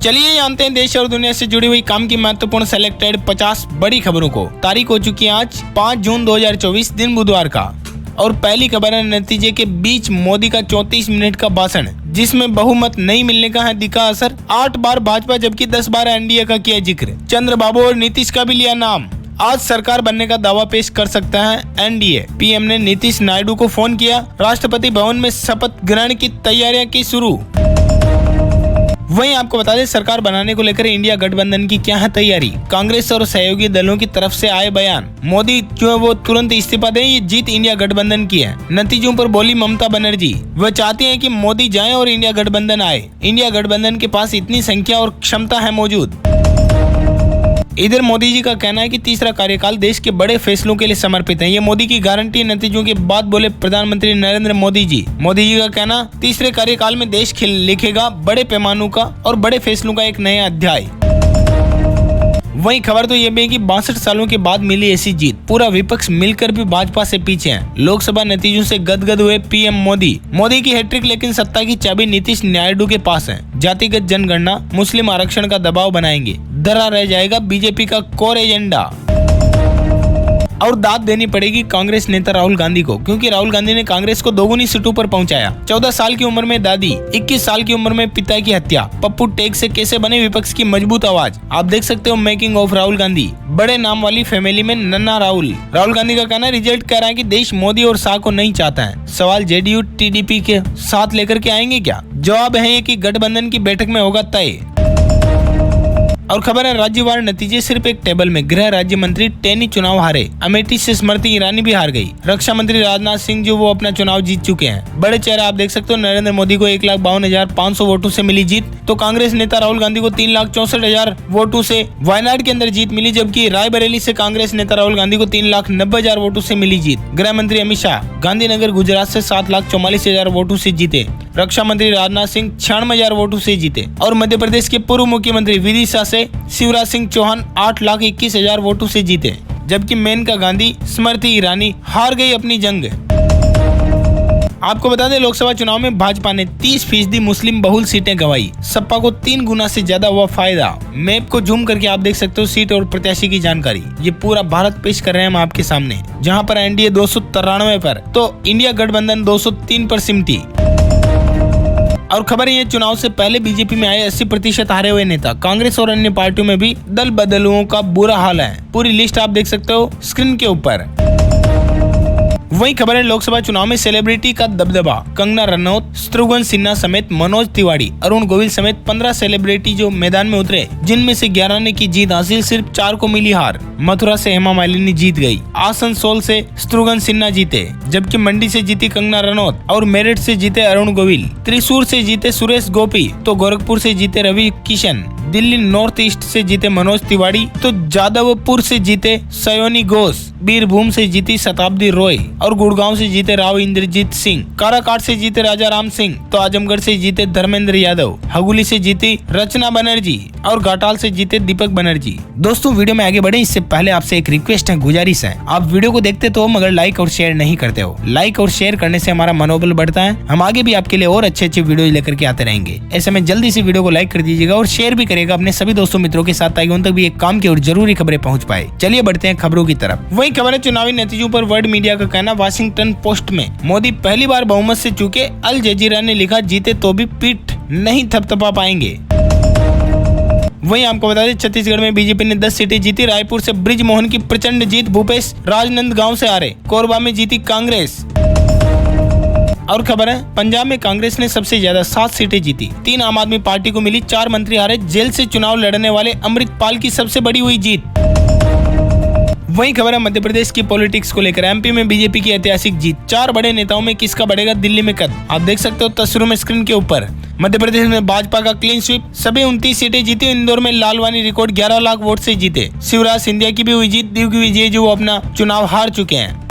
चलिए जानते हैं देश और दुनिया से जुड़ी हुई काम की महत्वपूर्ण सेलेक्टेड 50 बड़ी खबरों को। तारीख हो चुकी है आज 5 जून 2024 दिन बुधवार का। और पहली खबर है नतीजे के बीच मोदी का 34 मिनट का भाषण, जिसमें बहुमत नहीं मिलने का है दिखा असर। 8 बार भाजपा जबकि 10 बार एनडीए का किया जिक्र। चंद्रबाबू और नीतीश का भी लिया नाम। आज सरकार बनने का दावा पेश कर सकता है एनडीए। पीएम ने नीतीश नायडू को फोन किया। राष्ट्रपति भवन में शपथ ग्रहण की तैयारियां की शुरू। वहीं आपको बता दें सरकार बनाने को लेकर इंडिया गठबंधन की क्या है तैयारी। कांग्रेस और सहयोगी दलों की तरफ से आए बयान, मोदी जो है वो तुरंत इस्तीफा दें, ये जीत इंडिया गठबंधन की है। नतीजों पर बोली ममता बनर्जी, वह चाहती हैं कि मोदी जाएं और इंडिया गठबंधन आए। इंडिया गठबंधन के पास इतनी संख्या और क्षमता है मौजूद। इधर मोदी जी का कहना है कि तीसरा कार्यकाल देश के बड़े फैसलों के लिए समर्पित है। ये मोदी की गारंटी नतीजों के बाद बोले प्रधानमंत्री नरेंद्र मोदी जी। मोदी जी का कहना, तीसरे कार्यकाल में देश लिखेगा बड़े पैमानों का और बड़े फैसलों का एक नया अध्याय। वहीं खबर तो ये भी है कि 62 सालों के बाद मिली ऐसी जीत। पूरा विपक्ष मिलकर भी भाजपा से पीछे है। लोकसभा नतीजों से गदगद हुए पीएम मोदी की हैट्रिक, लेकिन सत्ता की चाबी नीतीश नायडू के पास है। जातिगत जनगणना, मुस्लिम आरक्षण का दबाव बनाएंगे। धरा रह जाएगा बीजेपी का कोर एजेंडा। और दाद देनी पड़ेगी कांग्रेस नेता राहुल गांधी को, क्योंकि राहुल गांधी ने कांग्रेस को दोगुनी सीटों पर पहुंचाया। 14 साल की उम्र में दादी, 21 साल की उम्र में पिता की हत्या। पप्पू टेक से कैसे बने विपक्ष की मजबूत आवाज, आप देख सकते हो मेकिंग ऑफ राहुल गांधी। बड़े नाम वाली फैमिली में नन्ना राहुल गांधी का कहना, रिजल्ट कह रहा है कि देश मोदी और शाह को नहीं चाहता है। सवाल जेडीयू टीडीपी के साथ लेकर के आएंगे क्या? जवाब है कि गठबंधन की बैठक में होगा तय। और खबर है राज्यवार नतीजे सिर्फ एक टेबल में। गृह राज्य मंत्री टेनी चुनाव हारे। अमेठी से स्मृति ईरानी भी हार गई। रक्षा मंत्री राजनाथ सिंह जो वो अपना चुनाव जीत चुके हैं। बड़े चेहरे आप देख सकते हो, नरेंद्र मोदी को 1,52,500 वोटों से मिली जीत, तो कांग्रेस नेता राहुल गांधी को 3,64,000 वोटों से वायनाड के अंदर जीत मिली, जबकि रायबरेली से कांग्रेस नेता राहुल गांधी को 3,90,000 वोटों से मिली जीत। गृह मंत्री अमित शाह गांधीनगर गुजरात से 7,44,000 वोटों से जीते। रक्षा मंत्री राजनाथ सिंह 96,000 वोटों से जीते। और मध्य प्रदेश के पूर्व मुख्यमंत्री विदिशा से शिवराज सिंह चौहान 8,21,000 वोटों से जीते, जबकि मेनका गांधी स्मृति ईरानी हार गई अपनी जंग। आपको बता दें लोकसभा चुनाव में भाजपा ने 30% मुस्लिम बहुल सीटें गंवाई। सपा को 3 गुना से ज्यादा हुआ फायदा। मैप को जूम करके आप देख सकते हो सीट और प्रत्याशी की जानकारी। ये पूरा भारत पेश कर रहे हैं हम आपके सामने, जहां पर एनडीए 293 पर तो इंडिया गठबंधन 203 पर सिमटी। और खबर ये चुनाव से पहले बीजेपी में आए 80% हारे हुए नेता। कांग्रेस और अन्य पार्टियों में भी दल बदलुओं का बुरा हाल है। पूरी लिस्ट आप देख सकते हो स्क्रीन के ऊपर। वही खबर है लोकसभा चुनाव में सेलिब्रिटी का दबदबा। कंगना रनौत, शत्रुघ्न सिन्हा समेत मनोज तिवारी, अरुण गोविल समेत 15 सेलिब्रिटी जो मैदान में उतरे, जिनमें से 11 ने की जीत हासिल, सिर्फ 4 को मिली हार। मथुरा से हेमा मालिनी जीत गई। आसनसोल से शत्रुघ्न सिन्हा जीते, जबकि मंडी से जीती कंगना रनौत और मेरठ से जीते अरुण गोविल। त्रिशूर से जीते सुरेश गोपी, तो गोरखपुर से जीते रवि किशन। दिल्ली नॉर्थ ईस्ट से जीते मनोज तिवारी, तो जादवपुर से जीते सयोनी घोष। बीरभूम से जीती शताब्दी रॉय और गुड़गांव से जीते राव इंद्रजीत सिंह। काराकाट से जीते राजा राम सिंह, तो आजमगढ़ से जीते धर्मेंद्र यादव। हगुली से जीती रचना बनर्जी और घाटाल से जीते दीपक बनर्जी। दोस्तों वीडियो में आगे बढ़े इससे पहले आपसे एक रिक्वेस्ट है, गुजारिश है, आप वीडियो को देखते तो मगर लाइक और शेयर नहीं करते हो। लाइक और शेयर करने से हमारा मनोबल बढ़ता है। हम आगे भी आपके लिए और अच्छे वीडियो लेकर के आते रहेंगे। ऐसे में जल्दी से वीडियो को लाइक कर दीजिएगा और शेयर भी करेगा अपने सभी दोस्तों मित्रों के साथ, ताकि उन तक भी एक काम की और जरूरी खबरें पहुंच पाए। चलिए बढ़ते हैं खबरों की तरफ। वही खबर है चुनावी नतीजों पर वर्ल्ड मीडिया का कहना। वाशिंगटन पोस्ट में मोदी पहली बार बहुमत से चूके। अल जजीरा ने लिखा, जीते तो भी पीठ नहीं थपथपा पाएंगे। वहीं आपको बता दें छत्तीसगढ़ में बीजेपी ने 10 सीटें जीती। रायपुर से ब्रिजमोहन की प्रचंड जीत। भूपेश राजनांदगांव से हारे। कोरबा में जीती कांग्रेस। और खबर है पंजाब में कांग्रेस ने सबसे ज्यादा 7 सीटें जीती। 3 आम आदमी पार्टी को मिली। 4 मंत्री हारे। जेल से चुनाव लड़ने वाले अमृतपाल की सबसे बड़ी हुई जीत। वही खबर है मध्य प्रदेश की पॉलिटिक्स को लेकर। एमपी में बीजेपी की ऐतिहासिक जीत। 4 बड़े नेताओं में किसका बढ़ेगा दिल्ली में कद, आप देख सकते हो तस्वीरों में स्क्रीन के ऊपर। मध्य प्रदेश में भाजपा का क्लीन स्वीप, सभी 29 सीटें जीती। इंदौर में लालवानी रिकॉर्ड 11 लाख वोट से जीते। शिवराज सिंधिया की भी हुई जीत। दिग्विजय जो अपना चुनाव हार चुके हैं।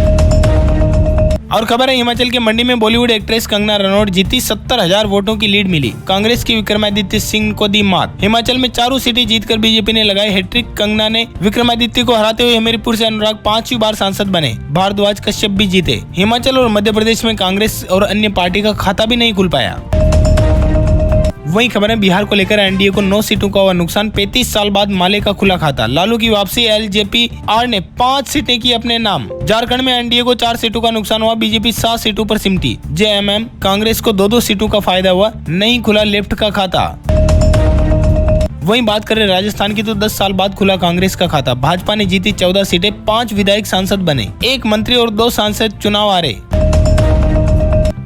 और खबर है हिमाचल के मंडी में बॉलीवुड एक्ट्रेस कंगना रनौत जीती। 70,000 वोटों की लीड मिली। कांग्रेस की विक्रमादित्य सिंह को दी मात। हिमाचल में 4 सीटें जीतकर बीजेपी ने लगाई हैट्रिक। कंगना ने विक्रमादित्य को हराते हुए हमीरपुर से अनुराग 5वीं बार सांसद बने। भारद्वाज कश्यप भी जीते। हिमाचल और मध्य प्रदेश में कांग्रेस और अन्य पार्टी का खाता भी नहीं खुल पाया। वहीं खबर है बिहार को लेकर एनडीए को 9 सीटों का हुआ नुकसान, 35 साल बाद माले का खुला खाता। लालू की वापसी, एलजेपी-आर ने 5 सीटें की अपने नाम। झारखंड में एनडीए को 4 सीटों का नुकसान हुआ, बीजेपी 7 सीटों पर सिमटी। जेएमएम कांग्रेस को 2-2 सीटों का फायदा हुआ, नहीं खुला लेफ्ट का खाता। वहीं बात करें राजस्थान की तो 10 साल बाद खुला कांग्रेस का खाता। भाजपा ने जीती 14 सीटें, 5 विधायक सांसद बने, 1 मंत्री और 2 सांसद चुनाव हारे।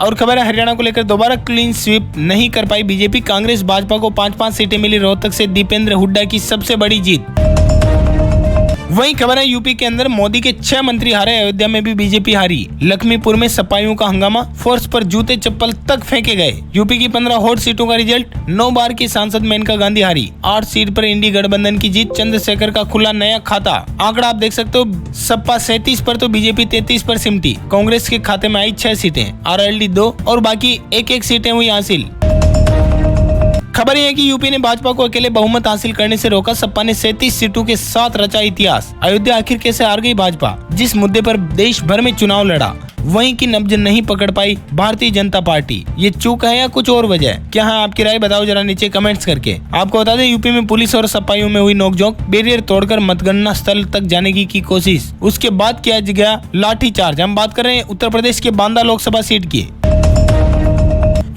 और खबर है हरियाणा को लेकर दोबारा क्लीन स्वीप नहीं कर पाई बीजेपी, कांग्रेस भाजपा को 5-5 सीटें मिली। रोहतक से दीपेंद्र हुड्डा की सबसे बड़ी जीत। वहीं खबर है यूपी के अंदर मोदी के 6 मंत्री हारे, अयोध्या में भी बीजेपी हारी। लखमीपुर में सपाइयों का हंगामा, फोर्स पर जूते चप्पल तक फेंके गए। यूपी की 15 हॉट सीटों का रिजल्ट, 9 बार की सांसद मेनका गांधी हारी। 8 सीट पर इंडी गठबंधन की जीत, चंद्रशेखर का खुला नया खाता। आंकड़ा आप देख सकते हो, सपा 37 पर तो बीजेपी 33 पर सिमटी। कांग्रेस के खाते में आई 6 सीटें, आरएलडी 2 और बाकी 1-1 सीटें हुई हासिल। खबर यह है कि यूपी ने भाजपा को अकेले बहुमत हासिल करने से रोका, सपा ने 37 सीटों के साथ रचा इतिहास। अयोध्या आखिर कैसे हार गई भाजपा, जिस मुद्दे पर देश भर में चुनाव लड़ा वहीं की नब्ज नहीं पकड़ पाई भारतीय जनता पार्टी। ये चूक है या कुछ और वजह? क्या है आपकी राय, बताओ जरा नीचे कमेंट्स करके। आपको बता दें यूपी में पुलिस और सपाइयों में हुई नोकझोंक, बैरियर तोड़कर मतगणना स्थल तक जाने की कोशिश, उसके बाद किया गया लाठीचार्ज। हम बात कर रहे हैं उत्तर प्रदेश के बांदा लोकसभा सीट की।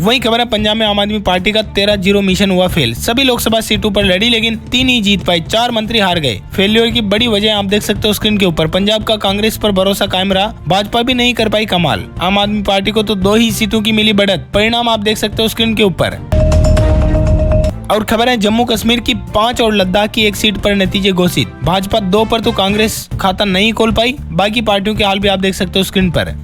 वहीं खबर है पंजाब में आम आदमी पार्टी का 13-0 मिशन हुआ फेल। सभी लोकसभा सीटों पर लड़ी लेकिन 3 ही जीत पाई, 4 मंत्री हार गए। फेल्योर की बड़ी वजह आप देख सकते हो स्क्रीन के ऊपर। पंजाब का कांग्रेस पर भरोसा कायम रहा, भाजपा भी नहीं कर पाई कमाल। आम आदमी पार्टी को तो 2 ही सीटों की मिली बढ़त, परिणाम आप देख सकते हो स्क्रीन के ऊपर। और खबर है जम्मू कश्मीर की 5 और लद्दाख की 1 सीट पर नतीजे घोषित। भाजपा 2 पर तो कांग्रेस खाता नहीं खोल पाई, बाकी पार्टियों के हाल भी आप देख सकते हो स्क्रीन पर।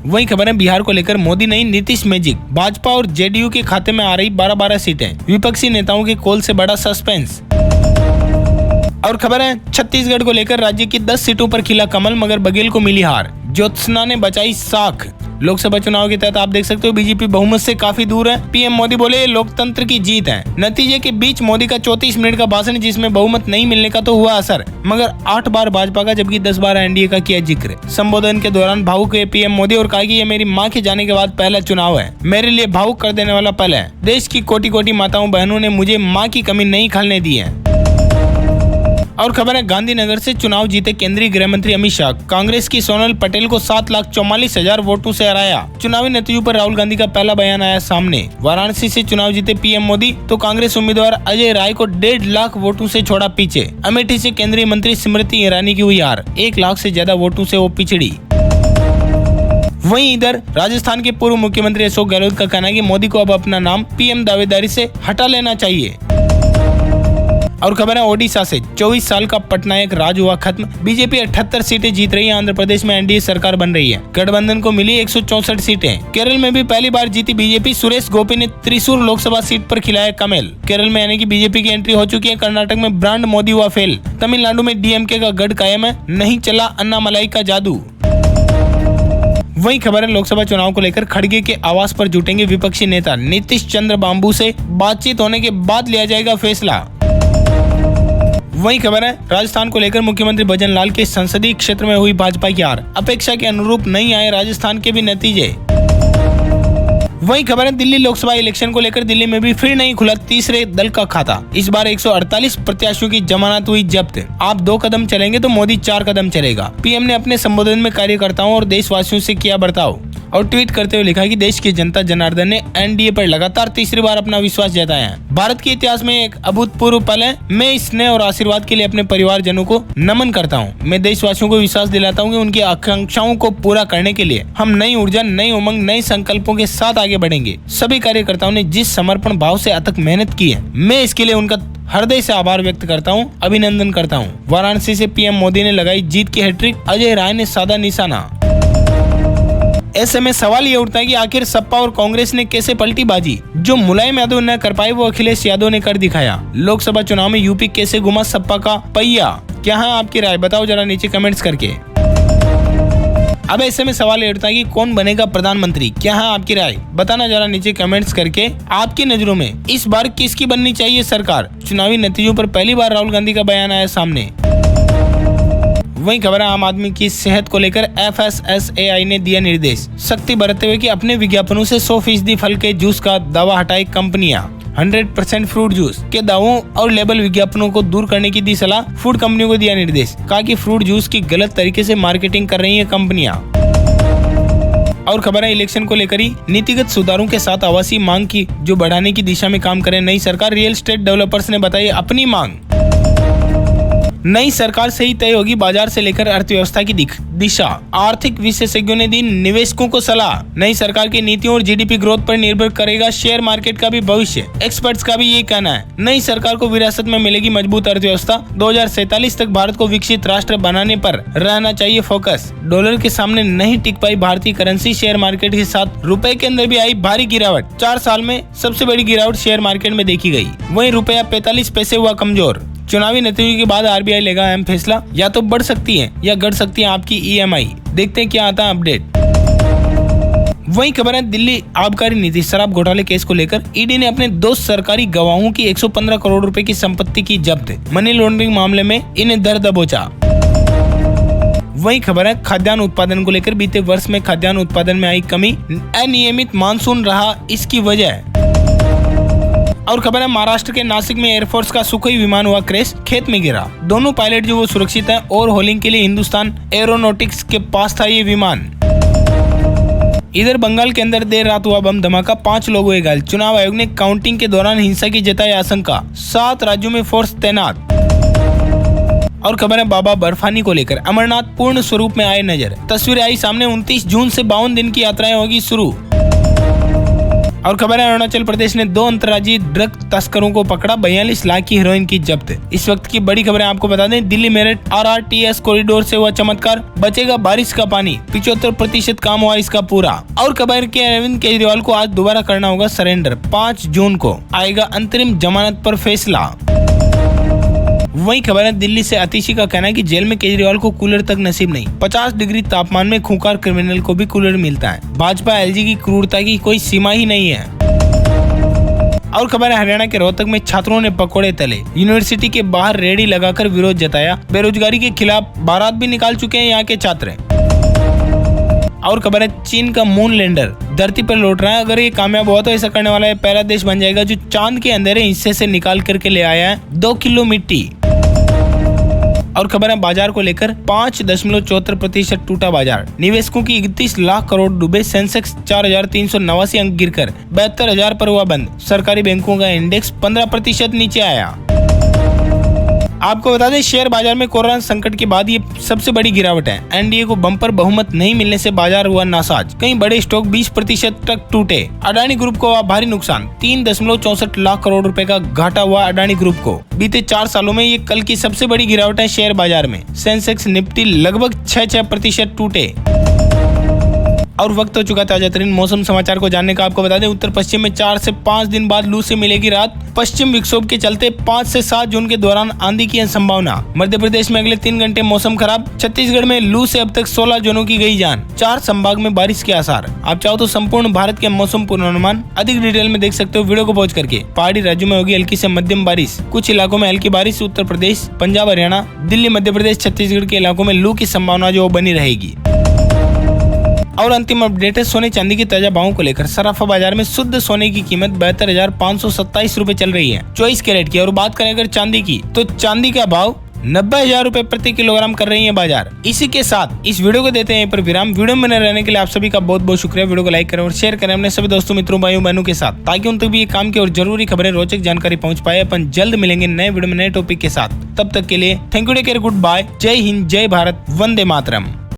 वही खबर है बिहार को लेकर मोदी नहीं नीतीश मैजिक, भाजपा और जेडीयू के खाते में आ रही 12-12 सीटें, विपक्षी नेताओं के कॉल से बड़ा सस्पेंस। और खबर है छत्तीसगढ़ को लेकर राज्य की 10 सीटों पर खिला कमल, मगर बघेल को मिली हार, ज्योत्सना ने बचाई साख। लोकसभा चुनाव के तहत आप देख सकते हो बीजेपी बहुमत से काफी दूर है। पीएम मोदी बोले लोकतंत्र की जीत है। नतीजे के बीच मोदी का 34 मिनट का भाषण, जिसमें बहुमत नहीं मिलने का तो हुआ असर, मगर 8 बार भाजपा का जबकि 10 बार एनडीए का किया जिक्र। संबोधन के दौरान भावुक हुए पीएम मोदी और कहा कि ये मेरी मां के जाने के बाद पहला चुनाव है, मेरे लिए भावुक कर देने वाला पल है। देश की कोटि-कोटि माताओं बहनों ने मुझे माँ की कमी नहीं खलने दी है। और खबर है गांधीनगर से चुनाव जीते केंद्रीय गृह मंत्री अमित शाह, कांग्रेस की सोनल पटेल को 7,44,000 वोटों से हराया। चुनावी नतीजों पर राहुल गांधी का पहला बयान आया सामने। वाराणसी से चुनाव जीते पीएम मोदी तो कांग्रेस उम्मीदवार अजय राय को 1.5 लाख वोटों से छोड़ा पीछे। अमेठी से केंद्रीय मंत्री स्मृति ईरानी की हुई हार, 1 लाख से ज्यादा वोटों से वो पिछड़ी। वहीं इधर राजस्थान के पूर्व मुख्यमंत्री अशोक गहलोत का कहना है कि मोदी को अब अपना नाम पीएम दावेदारी से हटा लेना चाहिए। और खबर है ओडिशा से 24 साल का पटनायक राज हुआ खत्म, बीजेपी 78 सीटें जीत रही है। आंध्र प्रदेश में एनडीए सरकार बन रही है, गठबंधन को मिली 164 सीटें। केरल में भी पहली बार जीती बीजेपी, सुरेश गोपी ने त्रिशूर लोकसभा सीट पर खिलाया कमेल। केरल में यानी कि बीजेपी की एंट्री हो चुकी है। कर्नाटक में ब्रांड मोदी हुआ फेल। तमिलनाडु में डीएमके का गढ़ कायम है, नहीं चला अन्नामलाई का जादू। वही खबर है लोकसभा चुनाव को लेकर खड़गे के आवास पर जुटेंगे विपक्षी नेता, नीतीश चंद्र बाबू से बातचीत होने के बाद लिया जाएगा फैसला। वही खबर है राजस्थान को लेकर मुख्यमंत्री भजन लाल के संसदीय क्षेत्र में हुई भाजपा की हार, अपेक्षा के अनुरूप नहीं आए राजस्थान के भी नतीजे। वही खबर है दिल्ली लोकसभा इलेक्शन को लेकर दिल्ली में भी फिर नहीं खुला तीसरे दल का खाता। इस बार 148 प्रत्याशियों की जमानत हुई जब्त। आप 2 कदम चलेंगे तो मोदी 4 कदम चलेगा। पीएम ने अपने संबोधन में कार्यकर्ताओं और देशवासियों से किया बर्ताव और ट्वीट करते हुए लिखा कि देश की जनता जनार्दन ने एनडीए पर लगातार तीसरी बार अपना विश्वास जताया है। भारत के इतिहास में एक अभूतपूर्व पल है। मैं इस स्नेह और आशीर्वाद के लिए अपने परिवारजनों को नमन करता हूं। मैं देशवासियों को विश्वास दिलाता हूं कि उनकी आकांक्षाओं को पूरा करने के लिए हम नई ऊर्जा, नई उमंग, नए संकल्पों के साथ आगे बढ़ेंगे। सभी कार्यकर्ताओं ने जिस समर्पण भाव से अथक मेहनत की है, मैं इसके लिए उनका हृदय से आभार व्यक्त करता हूं, अभिनंदन करता हूं। वाराणसी से पीएम मोदी ने लगाई जीत की हैट्रिक, अजय राय ने साधा निशाना। ऐसे में सवाल ये उठता है कि आखिर सपा और कांग्रेस ने कैसे पलटी बाजी? जो मुलायम यादव न कर पाए वो अखिलेश यादव ने कर दिखाया। लोकसभा चुनाव में यूपी कैसे घुमा सपा का पहिया? क्या है आपकी राय, बताओ जरा नीचे कमेंट्स करके। अब ऐसे में सवाल ये उठता है कि कौन बनेगा प्रधानमंत्री? क्या है आपकी राय, बताना जरा नीचे कमेंट्स करके। आपकी नजरों में इस बार किसकी बननी चाहिए सरकार? चुनावी नतीजों पर पहली बार राहुल गांधी का बयान आया सामने। वहीं खबर है आम आदमी की सेहत को लेकर FSSAI ने दिया निर्देश, सख्ती बरतते हुए कि अपने विज्ञापनों से 100% फल के जूस का दावा हटाए कंपनियां। 100% फ्रूट जूस के दावों और लेबल विज्ञापनों को दूर करने की दी सलाह, फूड कंपनियों को दिया निर्देश, कहा कि फ्रूट जूस की गलत तरीके से मार्केटिंग कर रही है कंपनियां। और खबर है इलेक्शन को लेकर ही नीतिगत सुधारों के साथ आवासीय मांग की जो बढ़ाने की दिशा में काम करे नई सरकार। रियल एस्टेट डेवलपर्स ने बताई अपनी मांग। नई सरकार से ही तय होगी बाजार से लेकर अर्थव्यवस्था की दिशा, आर्थिक विशेषज्ञों ने दी निवेशकों को सलाह। नई सरकार की नीतियों और GDP ग्रोथ पर निर्भर करेगा शेयर मार्केट का भी भविष्य, एक्सपर्ट्स का भी ये कहना है। नई सरकार को विरासत में मिलेगी मजबूत अर्थव्यवस्था। 2047 तक भारत को विकसित राष्ट्र बनाने पर रहना चाहिए फोकस। डॉलर के सामने नहीं टिक पाई भारतीय करेंसी, शेयर मार्केट के साथ रुपए के अंदर भी आई भारी गिरावट। 4 साल में सबसे बड़ी गिरावट शेयर मार्केट में देखी गई। वहीं रुपया 45 पैसे हुआ कमजोर। चुनावी नतीजों के बाद RBI लेगा अहम फैसला, या तो बढ़ सकती है या घट सकती है आपकी EMI। देखते हैं क्या आता है अपडेट। वहीं खबर है दिल्ली आबकारी नीति शराब घोटाले केस को लेकर ED ने अपने 2 सरकारी गवाहों की 115 करोड़ रुपए की संपत्ति की जब्त। मनी लॉन्ड्रिंग मामले में इन्हें दर दबोचा। वहीं खबर है खाद्यान्न उत्पादन को लेकर बीते वर्ष में खाद्यान्न उत्पादन में आई कमी, अनियमित मानसून रहा इसकी वजह। और खबर है महाराष्ट्र के नासिक में एयरफोर्स का सुखोई विमान हुआ क्रैश, खेत में गिरा। दोनों पायलट जो वो सुरक्षित हैं और होलिंग के लिए हिंदुस्तान एरोनॉटिक्स के पास था ये विमान। इधर बंगाल के अंदर देर रात हुआ बम धमाका, 5 लोग हुए घायल। चुनाव आयोग ने काउंटिंग के दौरान हिंसा की जताई आशंका, 7 राज्यों में फोर्स तैनात। और खबर है बाबा बर्फानी को लेकर अमरनाथ पूर्ण स्वरूप में आए नजर, तस्वीरें आई सामने। 29 जून से 52 दिन की यात्राएं होगी शुरू। और खबर है अरुणाचल प्रदेश ने 2 अंतर्राज्यीय ड्रग तस्करों को पकड़ा, 42 लाख की हेरोइन की जब्त। इस वक्त की बड़ी खबरें आपको बता दें, दिल्ली मेरठ RRTS कॉरिडोर से हुआ चमत्कार, बचेगा बारिश का पानी, 75% काम हुआ इसका पूरा। और खबर के अरविंद केजरीवाल को आज दोबारा करना होगा सरेंडर, 5 जून को आएगा अंतरिम जमानत पर फैसला। वहीं खबर है दिल्ली से आतिशी का कहना है कि जेल में केजरीवाल को कूलर तक नसीब नहीं, 50 डिग्री तापमान में खूंखार क्रिमिनल को भी कूलर मिलता है। भाजपा LG की क्रूरता की कोई सीमा ही नहीं है। और खबर है हरियाणा के रोहतक में छात्रों ने पकोड़े तले, यूनिवर्सिटी के बाहर रेडी लगाकर विरोध जताया। बेरोजगारी के खिलाफ बारात भी निकाल चुके हैं यहाँ के छात्र। और खबर है चीन का मून लैंडर धरती पर लौट रहा है। अगर ये कामयाब हुआ तो ऐसा करने वाला है पहला देश बन जाएगा जो चांद के अंधेरे हिस्से से निकाल करके ले आया है 2 किलो मिट्टी। और खबर है बाजार को लेकर 5.74% टूटा बाजार, निवेशकों की 31 लाख करोड़ डूबे। सेंसेक्स 4,389 अंक गिरकर 72,000 पर हुआ बंद। सरकारी बैंकों का इंडेक्स 15% नीचे आया। आपको बता दें शेयर बाजार में कोरोना संकट के बाद ये सबसे बड़ी गिरावट है। NDA को बम्पर बहुमत नहीं मिलने से बाजार हुआ नासाज, कई बड़े स्टॉक 20% तक टूटे। अडानी ग्रुप को हुआ भारी नुकसान, 3.64 लाख करोड़ रुपए का घाटा हुआ अडानी ग्रुप को। बीते 4 सालों में ये कल की सबसे बड़ी गिरावट है शेयर बाजार में। सेंसेक्स निफ्टी लगभग 6% टूटे। और वक्त हो चुका ताजा तरीन मौसम समाचार को जानने का। आपको बता दें उत्तर पश्चिम में 4 से 5 दिन बाद लू से मिलेगी राहत। पश्चिम विक्षोभ के चलते 5 से 7 जून के दौरान आंधी की संभावना। मध्य प्रदेश में अगले 3 घंटे मौसम खराब। छत्तीसगढ़ में लू से अब तक 16 जनों की गई जान। 4 संभाग में बारिश के आसार। आप चाहो तो संपूर्ण भारत के मौसम पूर्वानुमान अधिक डिटेल में देख सकते हो वीडियो को पॉज करके। पहाड़ी राज्यों में होगी हल्की से मध्यम बारिश, कुछ इलाकों में हल्की बारिश। उत्तर प्रदेश, पंजाब, हरियाणा, दिल्ली, मध्य प्रदेश, छत्तीसगढ़ के इलाकों में लू की संभावना जो बनी रहेगी। और अंतिम अपडेट है सोने चांदी के ताजा भावों को लेकर। सराफा बाजार में शुद्ध सोने की कीमत 72,527 रुपए चल रही है 24 कैरेट की। और बात करें अगर चांदी की, तो चांदी का भाव 90,000 रुपए प्रति किलोग्राम कर रही है बाजार। इसी के साथ इस वीडियो को देते हैं पर विराम। वीडियो में रहने के लिए आप सभी का बहुत बहुत शुक्रिया। वीडियो को लाइक करें और शेयर करें अपने सभी दोस्तों, मित्रों, भाइयों बहनों के साथ, ताकि उन तक भी ये काम की और जरूरी खबरें, रोचक जानकारी पहुंच पाए। अपन जल्द मिलेंगे नए वीडियो में नए टॉपिक के साथ। तब तक के लिए thank you, take care, good bye, जय हिंद, जय भारत, वंदे मातरम।